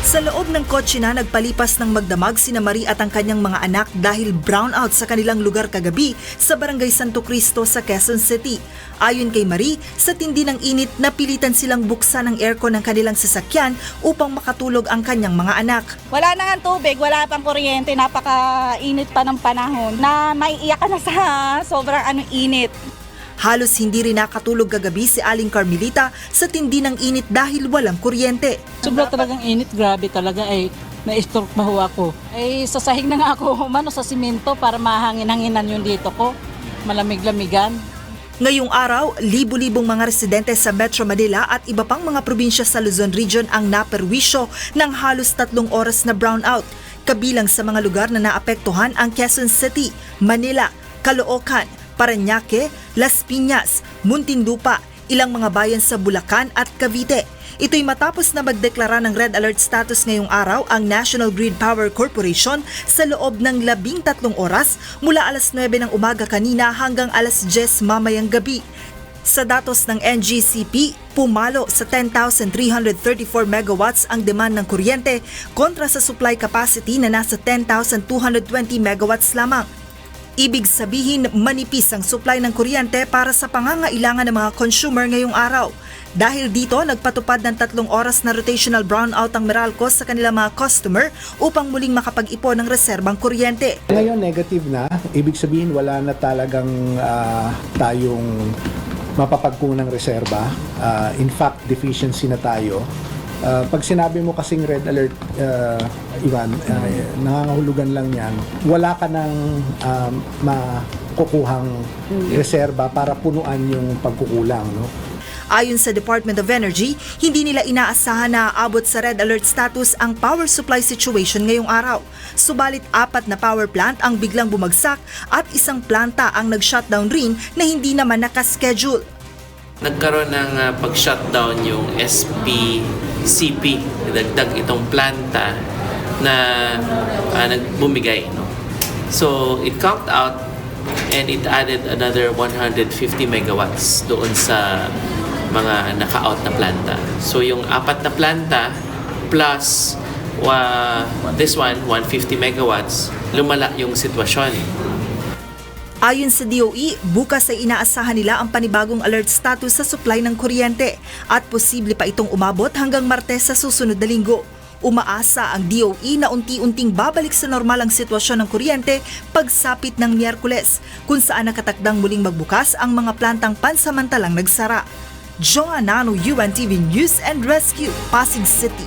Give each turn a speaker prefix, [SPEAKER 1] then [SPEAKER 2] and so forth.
[SPEAKER 1] Sa loob ng kotse na nagpalipas ng magdamag sina Marie at ang kanyang mga anak dahil brownout sa kanilang lugar kagabi sa Barangay Santo Cristo sa Quezon City. Ayon kay Marie, sa tindi ng init napilitan silang buksan ang aircon ng kanilang sasakyan upang makatulog ang kanyang mga anak.
[SPEAKER 2] Wala na nga tubig, wala pang kuryente, napakainit pa ng panahon na maiiyak ka na sa sobrang init.
[SPEAKER 1] Halos hindi rin nakatulog kagabi si Aling Carmelita sa tindi ng init dahil walang kuryente.
[SPEAKER 3] Sobra talagang init, grabe talaga ay na-stroke pa ho ako. Ay sasahig na nga ako humano sa simento para mahangin-hanginan yung dito ko, malamig-lamigan.
[SPEAKER 1] Ngayong araw, libu-libong mga residente sa Metro Manila at iba pang mga probinsya sa Luzon Region ang naperwisyo ng halos 3 oras na brownout. Kabilang sa mga lugar na naapektuhan ang Quezon City, Manila, Caloocan, Parañaque, Las Piñas, Muntinlupa, ilang mga bayan sa Bulacan at Cavite. Ito'y matapos na magdeklara ng red alert status ngayong araw ang National Grid Power Corporation sa loob ng 13 oras mula alas 9 ng umaga kanina hanggang alas 10 mamayang gabi. Sa datos ng NGCP, pumalo sa 10,334 megawatts ang demand ng kuryente kontra sa supply capacity na nasa 10,220 megawatts lamang. Ibig sabihin, manipis ang supply ng kuryente para sa pangangailangan ng mga consumer ngayong araw. Dahil dito, nagpatupad ng 3 oras na rotational brownout ang Meralco sa kanilang mga customer upang muling makapag-ipon ng reserbang kuryente.
[SPEAKER 4] Ngayon, negative na. Ibig sabihin, wala na talagang tayong mapapagkunang reserba. In fact, deficiency na tayo. Pag sinabi mo kasing red alert, Ivan, nangangahulugan lang yan, wala ka ng makukuhang reserba para punuan yung pagkukulang. No?
[SPEAKER 1] Ayon sa Department of Energy, hindi nila inaasahan na aabot sa red alert status ang power supply situation ngayong araw. Subalit 4 na power plant ang biglang bumagsak at isang planta ang nag-shutdown rin na hindi naman nakaschedule.
[SPEAKER 5] Nagkaroon ng pag-shutdown yung SPCP, nagdagdag itong planta na nagbumigay. No? So it conked out and it added another 150 megawatts doon sa mga naka-out na planta. So yung 4 na planta plus this one, 150 megawatts, lumala yung sitwasyon.
[SPEAKER 1] Ayon sa DOE, bukas ay inaasahan nila ang panibagong alert status sa supply ng kuryente at posible pa itong umabot hanggang Martes sa susunod na linggo. Umaasa ang DOE na unti-unting babalik sa normal ang sitwasyon ng kuryente pagsapit ng Miyerkules, kung saan nakatakdang muling magbukas ang mga plantang pansamantalang nagsara. Joanna Ano, UNTV News and Rescue, Pasig City.